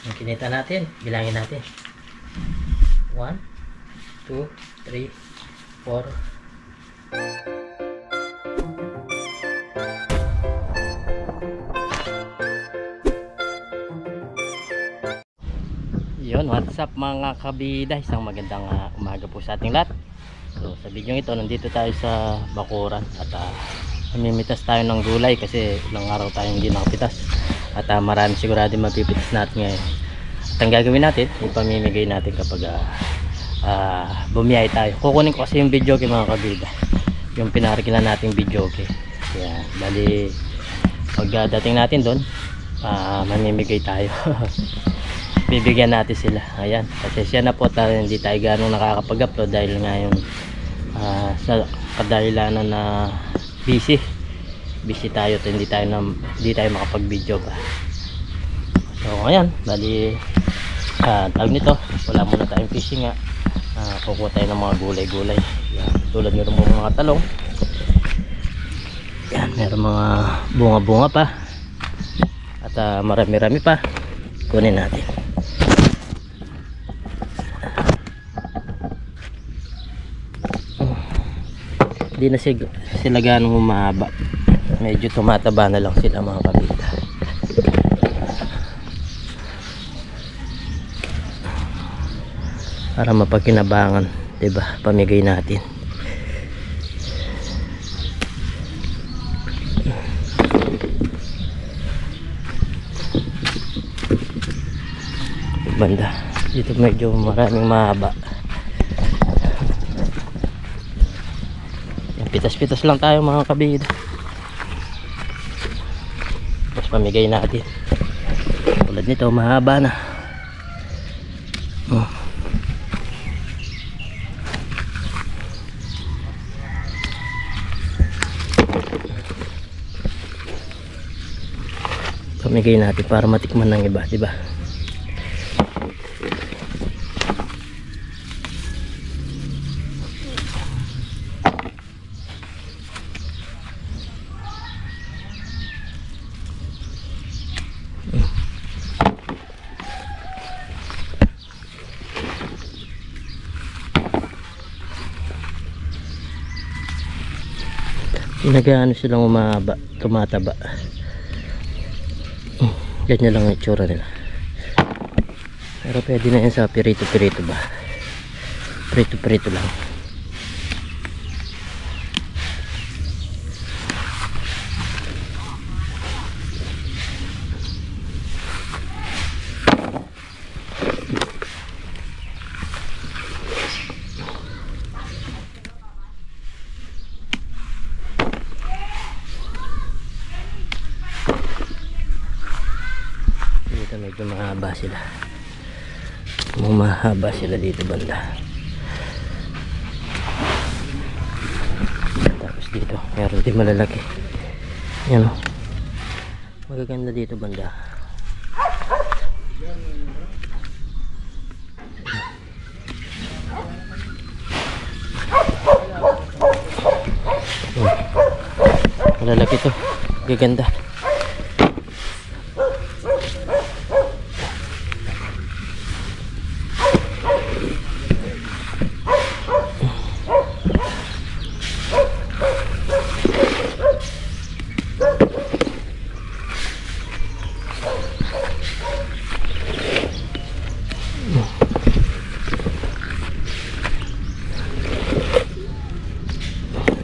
Yung kinita natin, bilangin natin. 1, 2, 3, 4. Yun, what's up mga kabida, isang magandang umaga po sa ating lahat. So sa video ito, nandito tayo sa bakuran at mamimitas tayo ng gulay kasi ilang araw tayong hindi nakapitas at marami sigurado mapipitas natin ngayon. At ang gagawin natin, ipamimigay natin kapag bumiyay tayo. Kukunin ko kasi yung video kay mga kabida, yung pinarikilan nating video kay. Kaya bali pagdating natin doon, mamimigay tayo. Bibigyan natin sila. Ayan, pasensya na po tayo, hindi tayo ganong nakakapag-upload dahil ngayon sa kadahilanan na busy tayo at hindi tayo makapag-video pa. So ayan, bali tawag nito, wala muna tayong fishing nga. Kukuha tayo ng mga gulay-gulay. Yan, tulad meron mga talong. Yan, meron mga bunga-bunga pa at marami-rami pa. Kunin natin. Hindi na sila ganong humaba, medyo tumataba na lang sila mga kabida. Para mapagkinabangan, diba, pamigay natin. Banda dito medyo maraming mahaba. Pitas-pitas lang tayo mga kabida, tapos pamigay natin. Tulad nito, mahaba na. Pamigay natin para matikman ng iba, diba? Nagaano silang umahaba, tumataba. Ganyan lang ang itsura nila. Pero pwede na yan sa pirito-pirito ba? Pirito-pirito lang. Medyo mahaba sila dito banda. Tapos dito meron din malalaki, yan o, magaganda dito banda. Malalaki to, magaganda.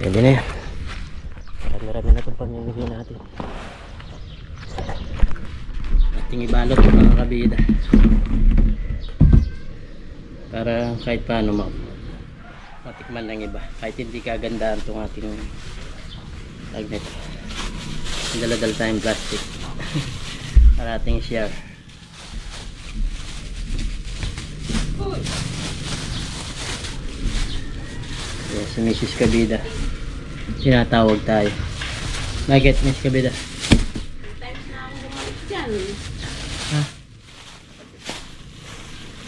Pwede na yan. Marami na itong pamimigay natin. Ating ibalot mga kabida, para kahit paano matikman ng iba, kahit hindi kagandaan itong ating magnet. Dala-dala tayong plastic para ating share. Yes, si Mrs. Kabida tinatawag tayo. Bakit Miss Kabida? Times na ako bumalik dyan. Ha?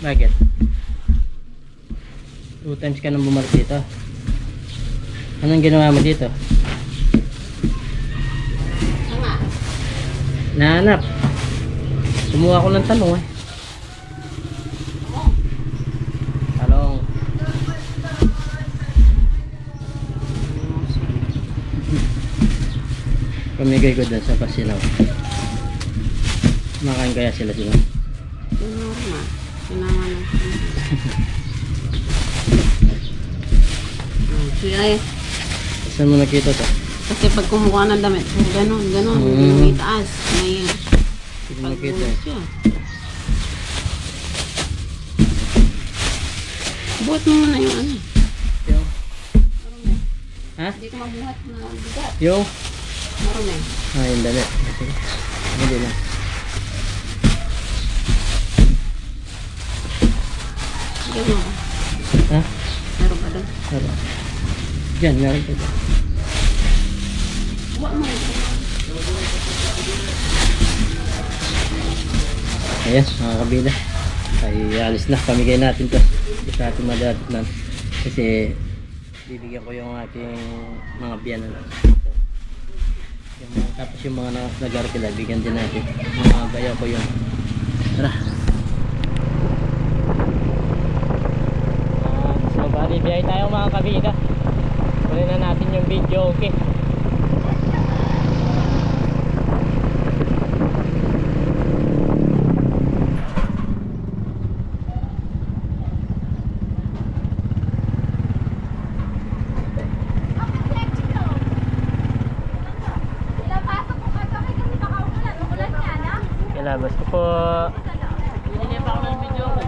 Bakit? 2 times ka nang bumalik dito. Anong ginawa mo dito? Nga. Nahanap. Kumuha ko ng talong eh. Pamigay ko dun sa Pasinaw. Makain kaya sila sila. Norma. Sinama na. Siya eh. Saan mo nakita to? Kasi pag kumuha ng damit, ganun. Mm. May taas. May Saan mo nakita? pagbuhat siya. Buhat mo muna yung ano. Yung. Ha? Hindi ko mabuhat na bigat. Yung? Marami. Ah, yung damit. Sige. Hindi na. Sige mo. Ha? Meron pa doon. Ano? Yan, meron pa. Buhat mo. Ayan, mga kabila. Ay, alis na. Pamigay natin to. Hindi sa ating madadatnan. Kasi, bibigyan ko yung ating mga biyanan. Tapos yung mga nag-arkila, bigyan din natin. Mga bayaw ko yun. Tara. So, bali, biyay tayo mga kabila. Kunin na natin yung video, okay? Ilabas ko po. Hindi pa ako ng video ko.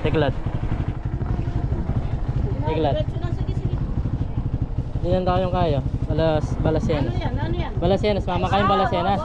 Tiklat. Tiklat. Hindi lang tayong kaya. Balasenas. Ano yan? Balasenas. Mama kayong Balasenas.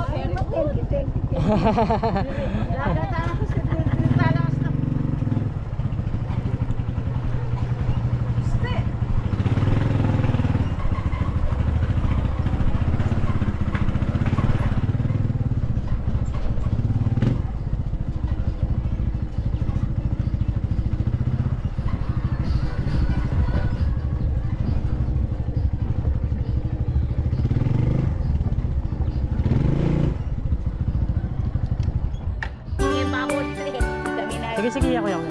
Sige, ako yung.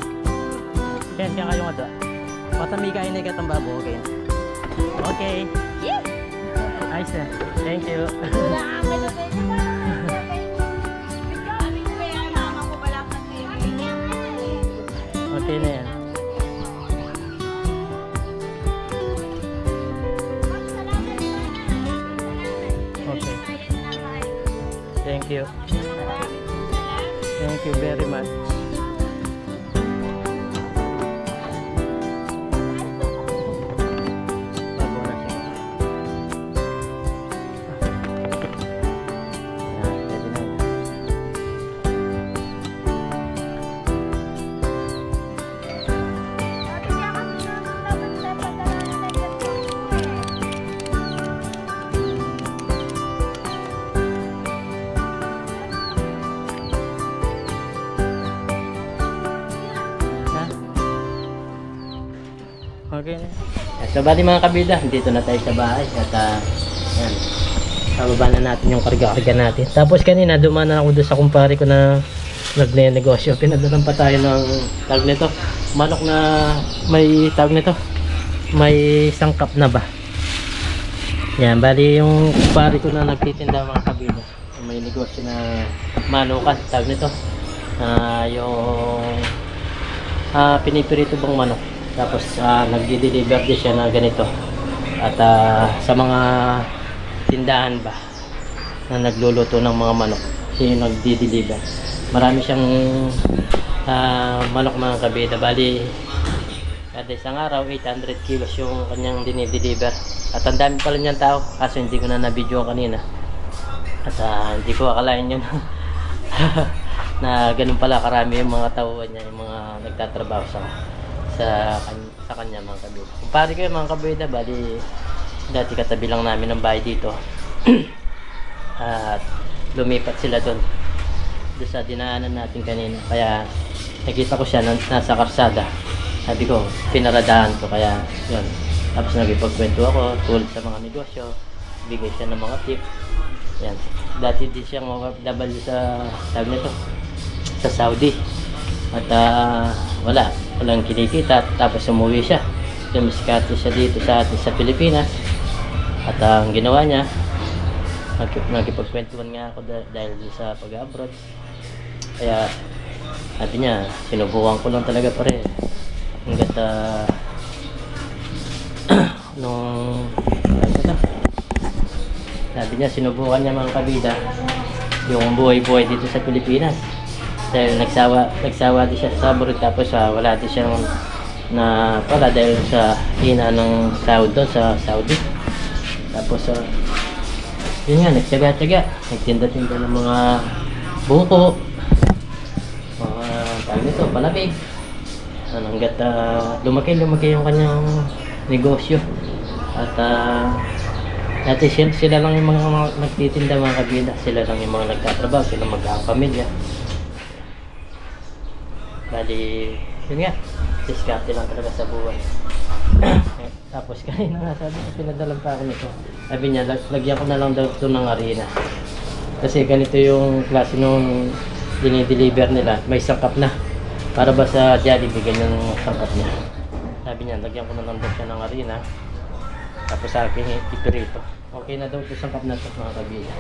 Kaya kayo nga doon. Patami kain na ikatang babo, okay? Okay. Ayos na. Thank you. Okay na yan. Okay. Thank you. Thank you very much. Okay na. So bali mga kabida, dito na tayo sa bahay at yan. Bababa na natin yung karga-karga natin. Tapos kanina dumaan ako doon sa kumpare ko na nagne-negosyo. Pinadalan pa tayo ng tawag nito. Manok na may tawag nito. May sangkap na ba? Yan, bali yung kumpare ko na nagtitinda mga kabida. May negosyo na manukan, tawag nito. Yung pinipirito bang manok. Tapos nagdi-deliver din siya na ganito. At sa mga tindahan ba na nagluluto ng mga manok, siya yung nagdi-deliver. Marami siyang manok mga kabida. Bali kada isang araw 800 kilos yung kanyang dinideliver. At ang dami pala niyang tao. Kaso hindi ko na na-video kanina. At hindi ko akalain yun na ganun pala karami yung mga tauhan niya, yung mga nagtatrabaho sa kanya mga kabida. Kumpare ko yung mga kabida, bali dati katabi lang namin ng bahay dito. At lumipat sila doon sa dinaanan natin kanina. Kaya nakita ko siya nasa karsada. Sabi ko, pinaradahan ko, kaya yun. Tapos nagipagkwento ako tulad sa mga negosyo, bigay siya ng mga tip. Yan. Dati din siyang OFW sa tawag nito, sa Saudi. At walang kinikita. Tapos umuwi siya. Dumiskarte siya dito sa atin sa Pilipinas. At ang ginawa niya, nakipagkwentuhan nga ako dahil sa pag-abroad. Kaya sabi niya, sinubukan ko lang talaga pare. Hanggat nung sabi niya, sinubukan niya mga kabida yung buhay-buhay dito sa Pilipinas. Dahil nagsawa din siya sa abroad, tapos wala din siyang na pala dahil sa hina ng sahod doon sa Saudi. Tapos yun nga, nagtyaga-tyaga, nagtinda-tinda ng mga buko, mga tawag nito, palabig, hanggat lumaki yung kanyang negosyo. At dati sila lang yung mga nagtitinda mga kabida, sila lang yung mga nagtatrabaho, sila magkakapamilya. Bali, yun nga, diskarte lang talaga sa buhay. Tapos kanina nga sabi ko, pinadalan pa ako nito. Sabi niya, lagyan ko na lang daw ito ng arena. Kasi ganito yung klase nung dinideliver nila, may sangkap na. Para ba sa Jollibee, ganyan yung sangkap niya. Sabi niya, lagyan ko na lang daw siya ng arena. Tapos sa akin, ipirito. Okay na daw ito sangkap na ito mga kabila.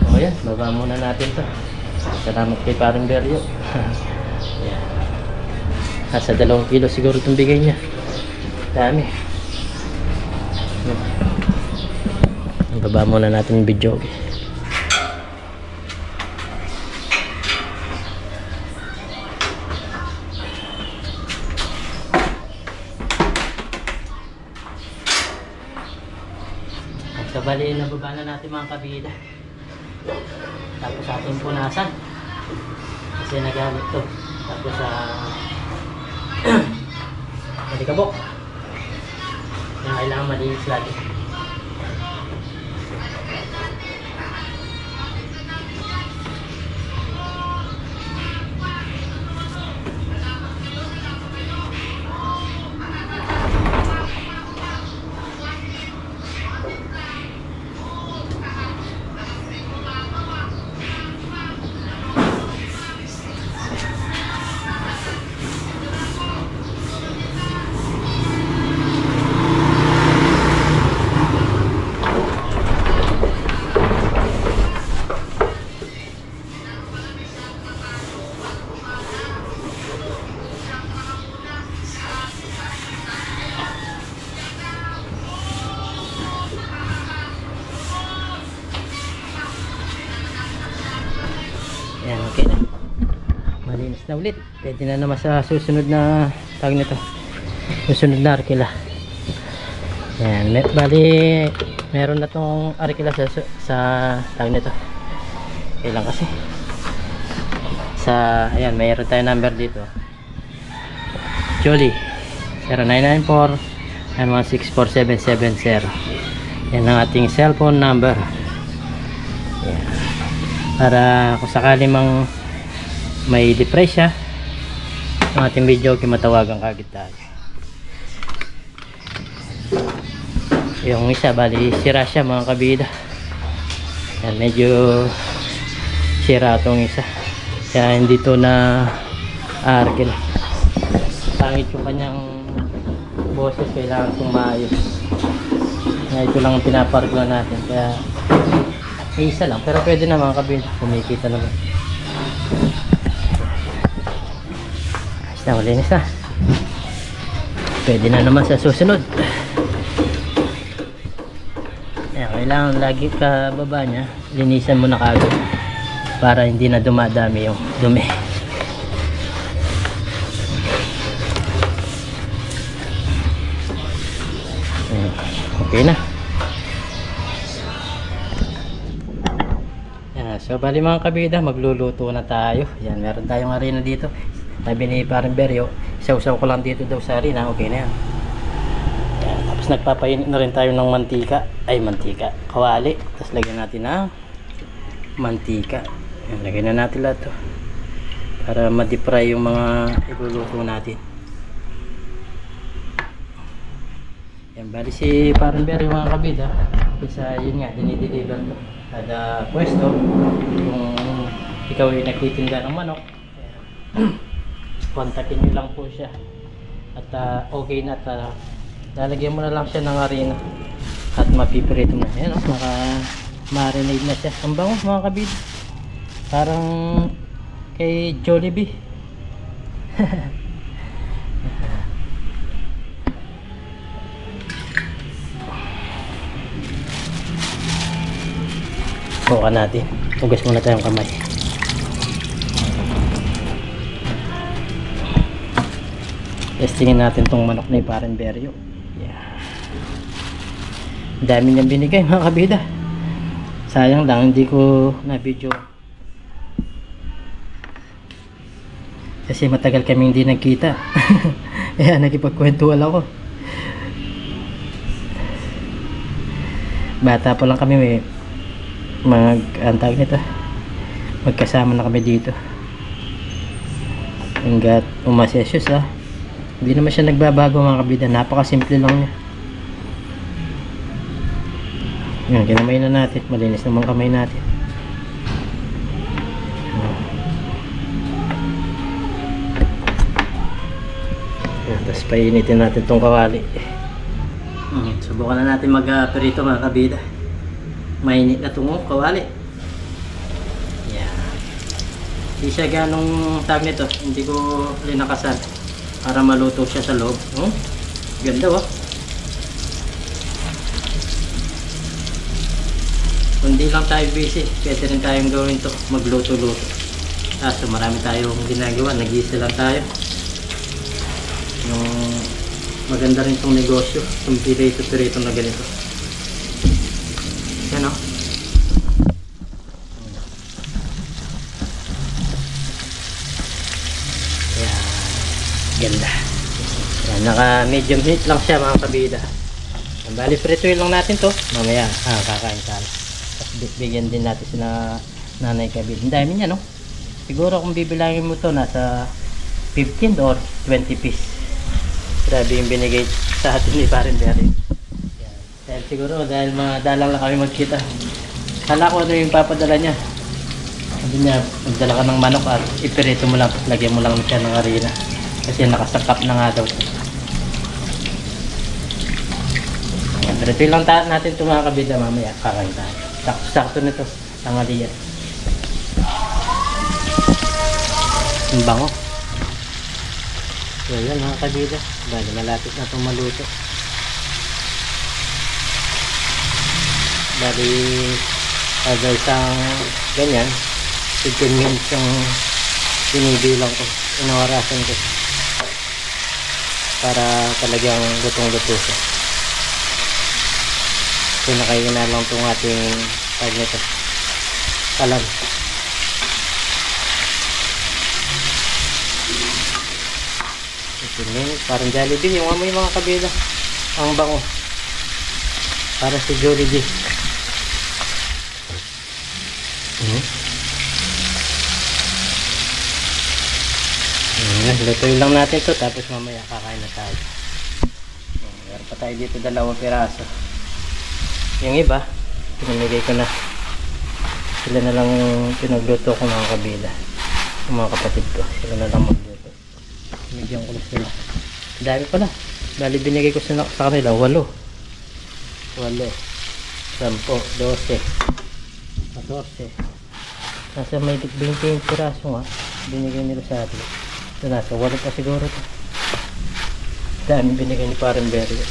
O yan, baba muna natin ito. Salamat kay Parang Beryo. Yan. Nasa 2 kilo siguro itong bigay niya. Dami. Baba muna natin yung video. Okay. So bali, nababa na natin mga kabida. Tapos ating punasan. Kasi nagamit to. Tapos malikabok. Yung kailangan malinis lagi. Ayan, okay na. Malinis na ulit. Pwede na naman sa susunod na tawag nito. Susunod na arkila. Ayan, bali meron na tong arkila sa tawag nito. Kailan kasi? Ayan, mayroon tayo number dito. Jolly 0994-916-4770. Yan ang ating cellphone number. Ayan. Para kung sakali mang may depresya ang ating video, matawagan kagad tayo. Yung isa bali sira siya mga kabida. Yan, medyo sira itong isa, kaya hindi to na arkil. Pangit yung kanyang boses, kailangan itong maayos. Kaya ito lang ang pinaparkla natin, kaya isa lang, pero pwede na mga kabila, kumikita naman. Ayos na, malinis na. Pwede na naman sa susunod. Ayan, kailangan lagi ka baba nya, linisan mo na kagad para hindi na dumadami yung dumi. Okay na. So bali mga kabida, magluluto na tayo. Yan, meron tayong harina dito. Sabi ni Parang Beryo, isaw-saw ko lang dito daw sa harina, okay na yan. Yan, tapos nagpapainit na rin tayo ng mantika. Ay, mantika, kawali. Tapos lagyan natin ng mantika. Yan, lagyan na natin lahat to para ma-deep fry yung mga iluluto natin. Yan, bali si Parang Beryo mga kabida, isa yun nga, dinideliver to kada pwesto. Kung ikaw ay nagtitinda ng manok, kontakin nyo lang po siya at okay na, at lalagyan mo na lang siya ng harina At mapipirito na. Ayan, oh, marinade na siya. Ang bango mga kabid. Parang kay Jollibee. Bukan natin. Tugas muna tayong kamay. Testingin natin tong manok na Parenberrio. Yeah. Dami niyang binigay mga kabida. Sayang lang hindi ko na video. Kasi matagal kami hindi nagkita. Kaya nakipagkwentuhan ako. Bata pa lang kami antag nito. Magkasama na kami dito. Hanggat umasesyos hindi naman siya nagbabago mga kabida. Napakasimple lang niya. Yan, kinamay na natin. Malinis naman kamay natin. Yan, tapos painitin natin tong kawali. Subukan na natin mag-perito mga kabida. Mainit na itong kawali. Yan. Hindi siya ganong tag nito. Hindi ko linakasan para maluto siya sa loob. Ganda Kundi lang tayo busy, pwede rin tayong gawin to, magluto-luto. Kaso marami tayong ginagawa, nag-iisa lang tayo. Yung maganda rin tong negosyo, itong pirito-pirito na ganito. Yan Yan, ganda. Yan, naka medium heat lang siya mga kabida. Bali, prituin lang natin to. Mamaya, kakain tayo. Bigyan din natin sila nanay kabid. Ang dami niya siguro kung bibilangin mo to nasa 15 or 20 piece. Grabe yung binigay sa atin ni Parenberrio. Dahil siguro dahil madalang lang kami magkita. Kala ko ano yung papadala niya. Sabi niya magdala ka ng manok at ipirito mo lang, lagyan mo lang siya ng harina kasi nakasakap na nga daw. Pirituin lang natin ito mga kabida. Mamaya kakain tayo. Sakto nito, tanghalian. Ang bango. So yan mga kabida, bali malapit na itong maluto. Bali kada isang ganyan 15 minutes yung binibilang ko, inaorasan ko para talagang lutong-luto siya. So nakain na lang itong ating tag nito, kalan. Parang Jollibee yung amoy mga kabila. Ang bango. Para si Jollibee. Lutuin lang natin ito tapos mamaya kakain na tayo. Meron pa tayo dito 2 piraso. Yung iba pinamigay ko na, sila na lang pinagluto ko mga kabila, yung mga kapatid ko, sila na lang magluto. Bigyan ko na sila, dami pala. Bali binigay ko sa kanila 8, 10, 12, 14, nasa may 20 piraso nga binigay nila sa atin. Ito nasa 8 pa siguro to. Dami binigay ni Parenberrio.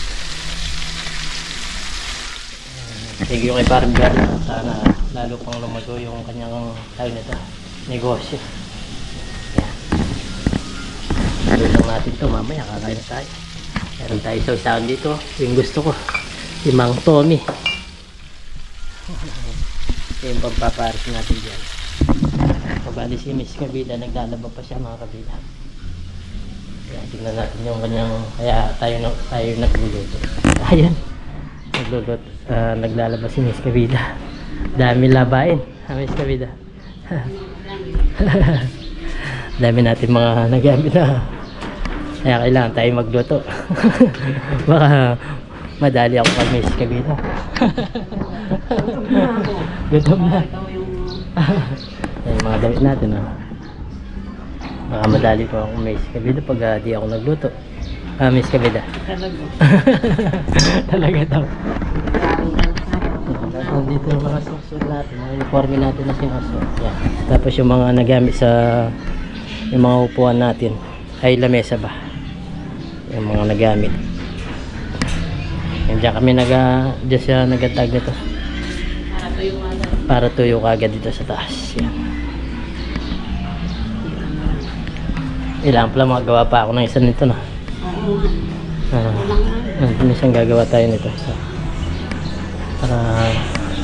Sige yung kay Parenberrio, sana lalo pang lumago yung kanyang tawag nito, negosyo. Yan. Luto natin ito, mamaya kakain na tayo. Meron tayo sausawan dito, yung gusto ko, si Mang Tommy. Ito yung pampaparis natin dyan. Kabali si Miss Kabila, naglalaba pa siya mga kabila. Kaya tingnan natin yung kanyang, kaya tayo nagluluto. Ayan. Naglalabas si Miss Kabida. Dami labain Miss Kabida. Dami natin mga nagamit na, kaya kailangan tayo magluto. Baka madali ako kay Miss Kabida. Gutom na. Yung mga damit natin baka madali pa ako Miss Kabida pag di ako nagluto. Miss Kabida. Talaga. Talaga daw. Maraming kalsada. Nandito yung mga susunod natin, mga uniforme natin na sinusunod. Yan. Tapos yung mga nagamit sa yung mga upuan natin ay lamesa ba? Yung mga nagamit. Yan dyan kami dyan siya nagatag nito. Para to yung ano. Para tuyo kagad dito sa taas. Yan. Ilang pala magawa pa ako ng isa nito na. Oo nga. Minsan gagawa tayo nito. So, para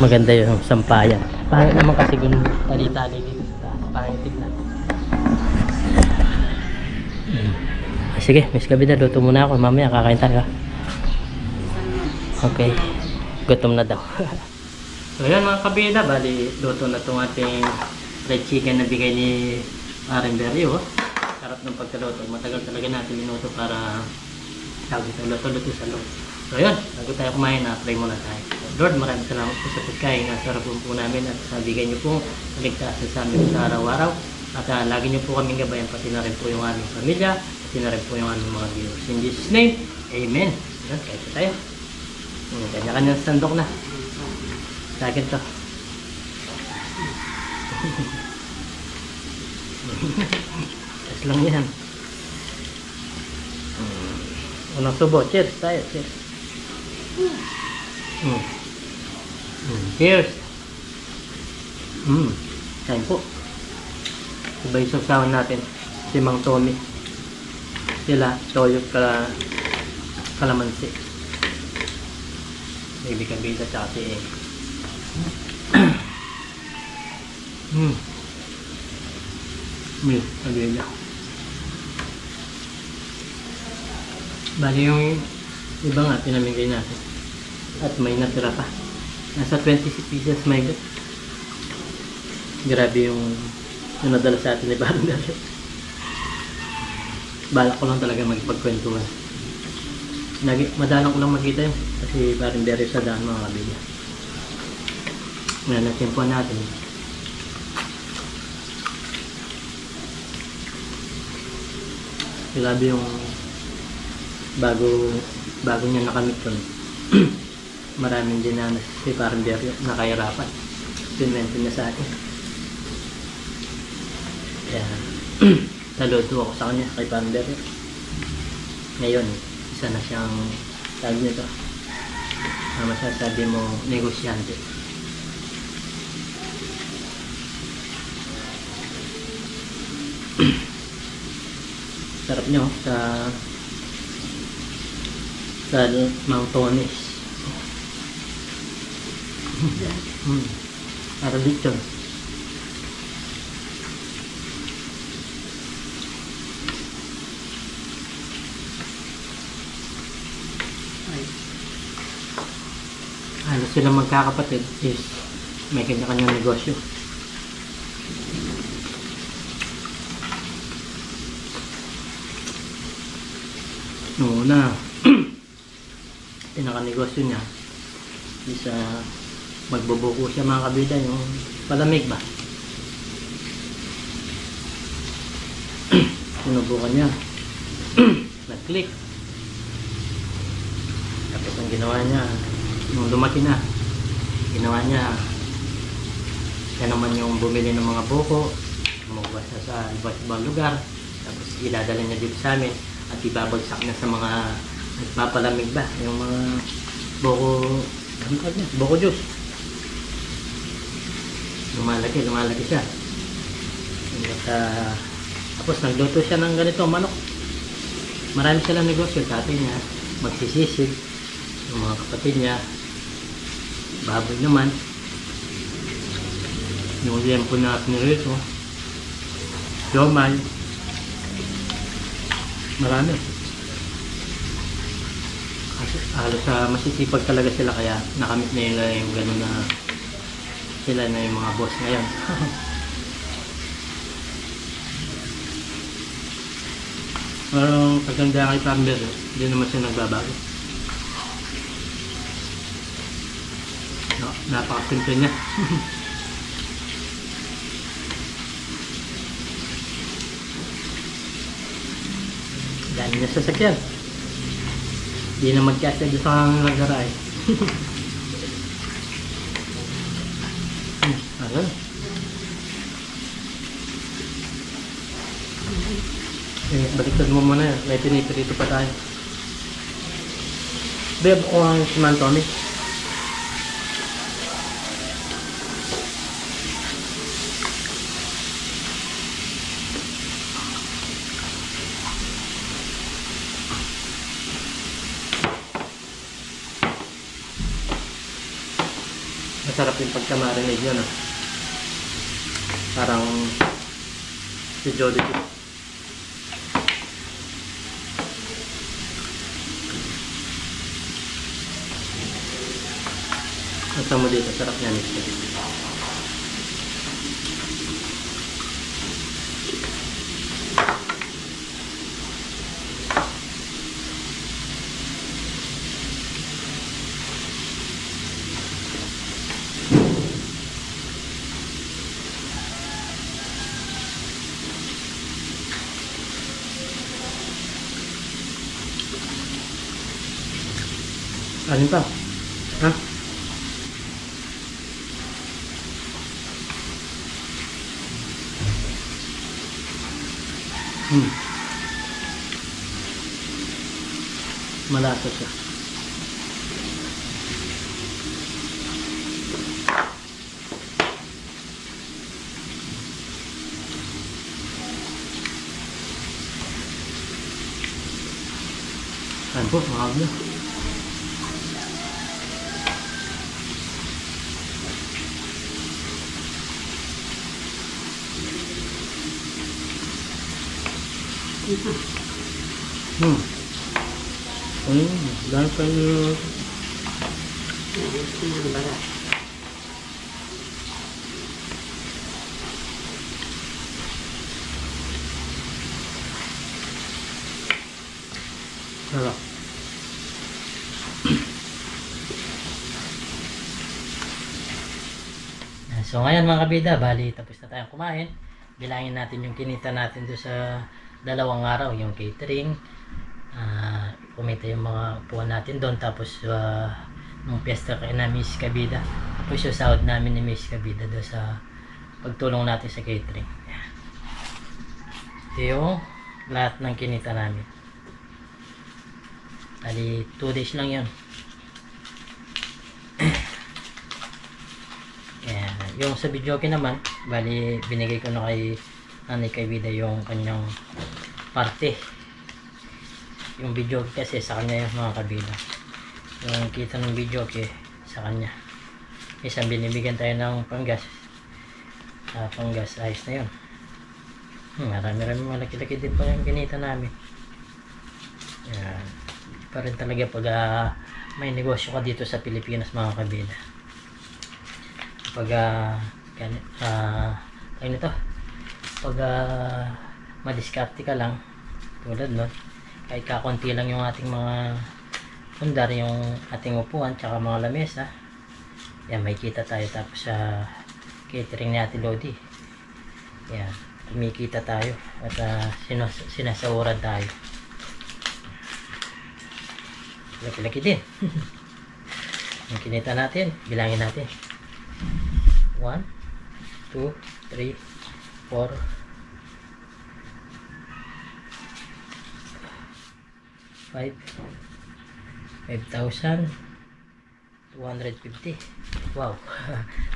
maganda yung sampayan. Pangit naman kasi kung tali-tali dito sa taas. Pangit tignan. Sige, Miss Kabida, luto muna ako. Mamaya kakain tayo. Okay. Gutom na daw. So yun mga kabida, bali luto na itong ating fried chicken na bigay ni Aring Berry. Oh. Sarap ng pagkaluto. Matagal talaga natin minuto para tawag ito luto sa loob. So yun, bago tayo kumain na, pray muna tayo. Lord, maraming salamat po sa pagkain na sarap po namin at sa bigay niyo po kaligtasan sa amin sa araw-araw. At lagi niyo po kaming gabayan, pati na rin po yung aming pamilya, pati na rin po yung aming mga viewers. In Jesus' name, Amen. Yan, kahit po tayo. Kanya-kanyang sandok na. Sa akin to. Yes lang yan. Unang subo. Cheers tayo. Cheers. Cheers. Kain po. Iba yung sausawan natin. Si Mang Tommy. Sila, toyo kalamansi. Baby Kabida tsaka si Kabida. Bali yung iba nga pinamigay natin. At may natira pa. Nasa 26 pieces may good. Grabe yung nadala sa atin ni Barangay. Balak ko lang talaga magpagkwentuhan. Madalang ko lang makita yun. Kasi parang very sa daan mga kabila. Ngayon natimpuan natin. Grabe yung bago niya nakamit yun. Maraming dinanas si parang very nakahirapan. Pinwento niya sa akin. Kaya saludo ako sa kanya kay parang very. Ngayon isa na siyang tawag nito masasabi mo negosyante. Sarap nyo sa Mount Tonis. Para dito halos sila magkakapatid is may kanya-kanyang negosyo. Noong una pinaka-negosyo niya is magbubuko siya mga kabida yung palamig ba. Sinubukan niya nag-click. Tapos ang ginawa niya nung lumaki na, ginawa niya yan naman yung bumili ng mga buko, lumabas na sa iba't lugar, tapos idadala niya dito sa amin at ibabagsak na sa mga nagpapalamig ba, yung mga buko juice. Lumalaki siya. At, tapos nagluto siya ng ganito manok. Marami silang negosyo. Tatay niya magsisisig, yung mga kapatid niya baboy naman, yung liempo na pinirito, siomay, marami. Halos masisipag talaga sila, kaya nakamit na nila yung gano'n na sila na yung mga boss ngayon. Pero pagkanda kay Pamber, hindi naman siya nagbabago. No, napakasimple niya. Dami niya sasakyan. Di na magkasya doon sa nagaray. Ano? Baliktad mo muna yan. May pinipirito pa tayo. Beb, ako ang si Mantomi. Masarap yung pagka-marinade yun, ah. Parang si Jody. Ang mo dito, sarap niya nito. Alin pa? Ha? Malasa siya. Ayan po, mahal na. Dahil pa yung sarap. So ngayon mga kabida, bali tapos na tayong kumain. Bilangin natin yung kinita natin doon sa 2 araw, yung catering. Kumita yung mga upuan natin doon, tapos nung piyesta kay na Miss Kabida, tapos yung sahod namin ni Miss Kabida doon sa pagtulong natin sa catering. Ito yung lahat ng kinita namin. Bali 2 days lang yun. Yung sa videoke naman, bali binigay ko na kay Nanay Kabida yung kanyang parte. Yung video kasi sa kanya yung mga kabila. Yung kita ng video sa kanya. Isang binibigyan tayo ng panggas. Panggas, ayos na yun. Marami-rami malaki-laki din pa yung kinita namin. Yan. Pa rin talaga pag may negosyo ka dito sa Pilipinas mga kabila. Pag ayun ito. Pag madiskarte ka lang tulad nun, kahit kakunti lang yung ating mga pundar, yung ating upuan tsaka mga lamesa, yan, may kita tayo. Tapos sa catering ni Ate Lodi, yan, kumikita tayo at sinasawaran tayo. Laki-laki din. Yung kinita natin, bilangin natin 1, 2, 3, 4, 5,250. Wow.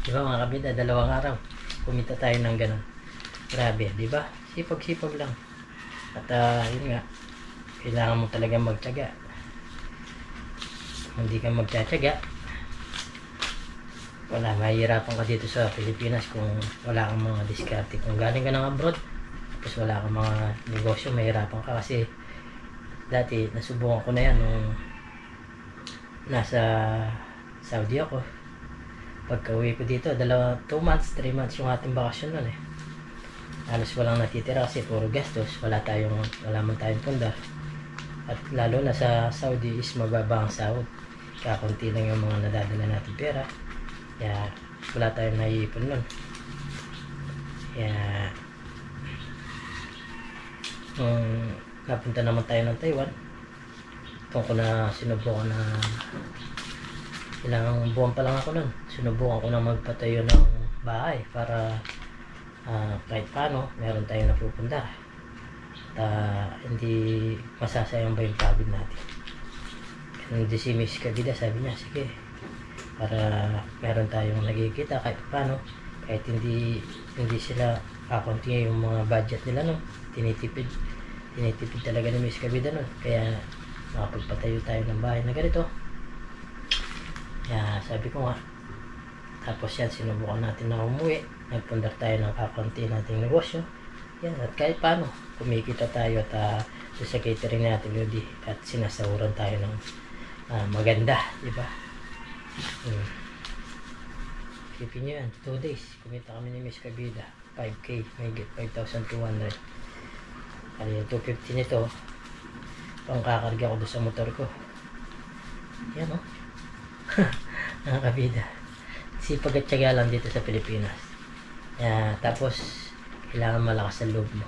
Diba mga kabida, 2 araw kumita tayo ng ganun. Grabe, diba? Sipag-sipag lang. At yun nga, kailangan mo talaga magtiyaga. Kung hindi ka magtiyaga, wala, mahihirapan ka dito sa Pilipinas kung wala kang mga diskarte. Kung galing ka ng abroad, tapos wala kang mga negosyo, mahihirapan ka. Kasi dati nasubukan ko na yan nung nasa Saudi ako. Pagka uwi ko dito, 2 months, 3 months yung ating bakasyon nun halos walang natitira kasi puro gastos. Wala man tayong pundar. At lalo na sa Saudi is mababa ang sahod, kakunti lang yung mga nadadala natin pera, kaya wala tayong naiipon nun. Kaya napunta naman tayo ng Taiwan, Itong ko na sinubukan na ilang buwan pa lang ako nun. Sinubukan ko na magpatayo ng bahay para kahit paano meron tayong napupundar. Hindi masasayang ba yung pagod natin. Hindi si Miss Kabida, sabi niya, sige, para meron tayong nagkikita kahit paano, kahit hindi sila kakunti yung mga budget nila, no? Tinitipid talaga ni Miss Kabida nun. Kaya makapagpatayo tayo ng bahay na ganito. Kaya sabi ko nga, tapos yan, sinubukan natin na umuwi, nagpundar tayo ng kakunti nating negosyo. Yan, at kahit paano kumikita tayo at sa catering natin, Lodi, at sinasahuran tayo ng maganda, di ba? Isipin nyo yan, 2 days kumita kami ni Miss Kabida, 5K, may get 5,200. Kaya yung 250 nito pangkakarga ko doon sa motor ko. Yan, oh. Mga kabida, sipag at tiyaga lang dito sa Pilipinas. Tapos kailangan malakas sa loob mo.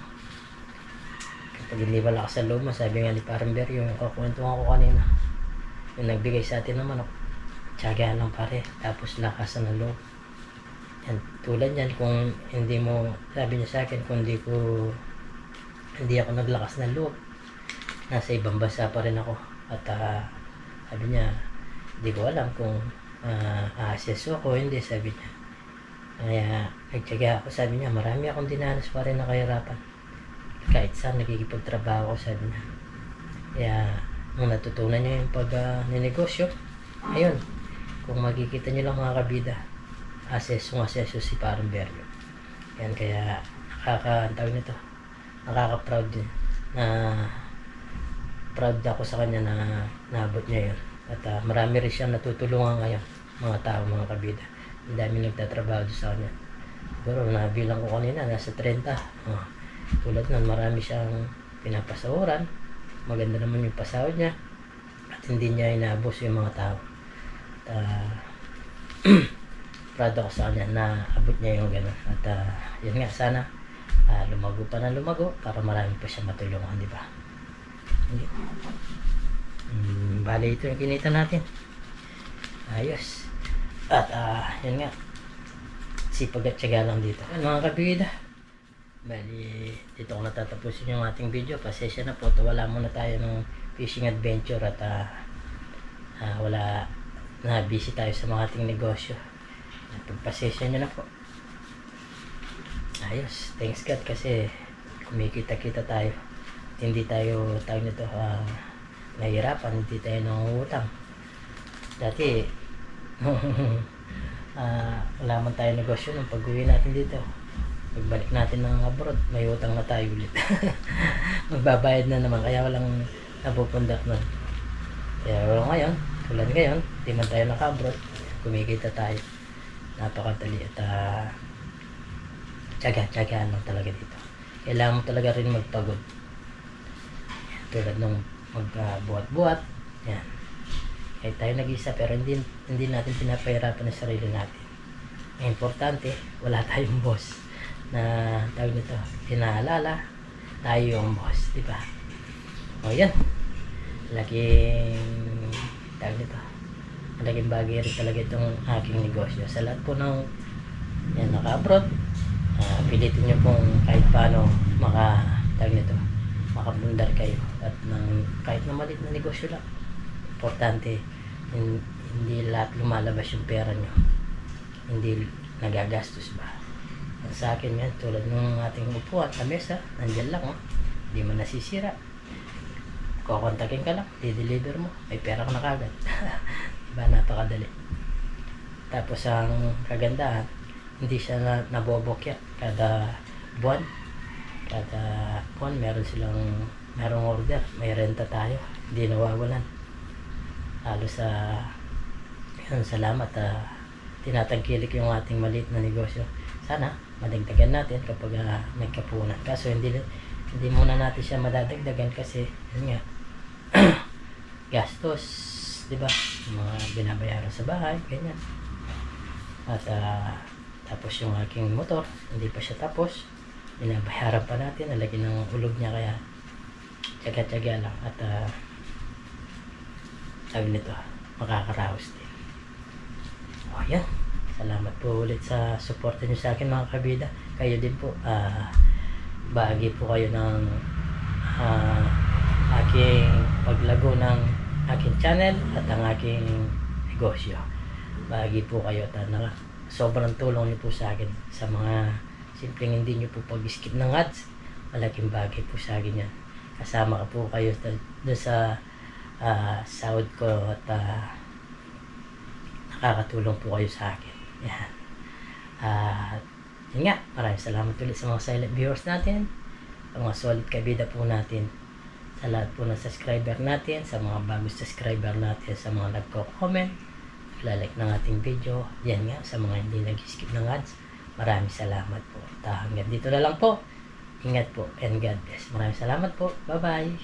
Kapag hindi malakas sa loob mo, sabi nga ni Paramber, yung kakwentuhan ko kanina, yung nagbigay sa atin naman, tiyaga lang pare, tapos lakasan ng loob. Yan, tulad yan, kung hindi mo, sabi niya sa akin, kung hindi ako naglakas ng loob, nasa ibang bansa pa rin ako. At sabi niya, hindi ko alam kung aaseso ko, hindi, sabi niya. Kaya nagtiyaga ako, sabi niya, marami akong dinanas pa rin na kahirapan. Kahit saan nagkikipagtrabaho ko, sabi niya. Kaya nung natutunan niya yung pag-ninegosyo, ayun, kung makikita niyo lang mga kabida, aseso si Parang Beryo. Yan, kaya nakakantawin nito, nakaka-proud din na proud ako sa kanya na naabot niya yun. At marami rin siyang natutulungan ngayon, mga tao, mga kabida. Ang dami nagtatrabaho sa kanya. Pero nabilang ko kanina, nasa 30. Tulad nun, marami siyang pinapasahuran. Maganda naman yung pasahod niya. At hindi niya inaabos yung mga tao. Proud ako sa kanya na abot niya yung gano'n. At yun nga, sana lumago pa na lumago para marami pa siya matulungan, di ba? Bali, ito yung kinita natin. Ayos. At yun nga, sipag at tiyaga lang dito. Mga kabida, bali, dito ko natatapusin yung ating video. Pasensya na po, wala muna tayo ng fishing adventure at wala na busy tayo sa mga ating negosyo. Pagpasensya nyo na po. Ayos, thanks God kasi kumikita-kita tayo. At hindi tayo nito nahihirapan, hindi tayo nangungutang. Dati wala man tayo negosyo nung pag-uwi natin dito, pagbalik natin ng abroad, may utang na tayo ulit. Magbabayad na naman, kaya walang napupundak nun. Kaya ngayon, tulad ngayon, di man tayo naka-abroad, kumikita tayo. Napakadali at tiyaga lang talaga dito. Kailangan mo talaga rin magpagod. Tulad nung magbuhat-buhat, yan. Kahit tayo nag-isa, pero hindi natin pinapahirapan ang sarili natin. Ang importante, wala tayong boss na tawag nito, pinaalala, tayo yung boss, di ba? O yan, malaking bagay rin talaga itong aking negosyo. Sa lahat po ng yan, naka-abroad, pilitin nyo pong kahit paano makapundar kayo at kahit na maliit na negosyo lang. Importante, hindi lahat lumalabas yung pera nyo, hindi nagagastos ba. Sa akin yan, tulad ng ating upuan sa mesa, nandyan lang, hindi mo nasisira, kukontakin ka lang, di-deliver mo, may pera ka na kagad. Diba, napakadali. Tapos ang kagandahan, hindi siya nabobokya kada buwan merong order, may renta tayo, hindi nawawalan. Halos salamat, tinatangkilik yung ating maliit na negosyo. Sana madagdagan natin kapag nagkapunan. Kaso hindi muna natin siya madadagdagan kasi yun nga, gastos, di ba? Mga binabayaran sa bahay, ganyan. At tapos yung aking motor, hindi pa siya tapos, binabayaran pa natin, nalagyan ng ulog niya, kaya tiyaga-tiyaga lang. At sabi nito, makakaraos din. O yan, salamat po ulit sa support niyo sa akin mga kabida. Kayo din po, bahagi po kayo ng aking paglago ng aking channel at ang aking negosyo. Bahagi po kayo at sobrang tulong niyo po sa akin sa mga simpleng hindi niyo po pag-skip ng ads. Malaking bagay po sa akin yan. Kasama ka po kayo doon sa sahod ko at nakakatulong po kayo sa akin. Yan. Yun nga, maraming salamat ulit sa mga silent viewers natin, sa mga solid kabida po natin, sa lahat po ng subscriber natin, sa mga bagong subscriber natin, sa mga nagko-comment, naglalike ng ating video. Yan nga, sa mga hindi nag-skip ng ads, maraming salamat po. Hanggang dito na lang po. Ingat po and God bless. Maraming salamat po. Bye-bye.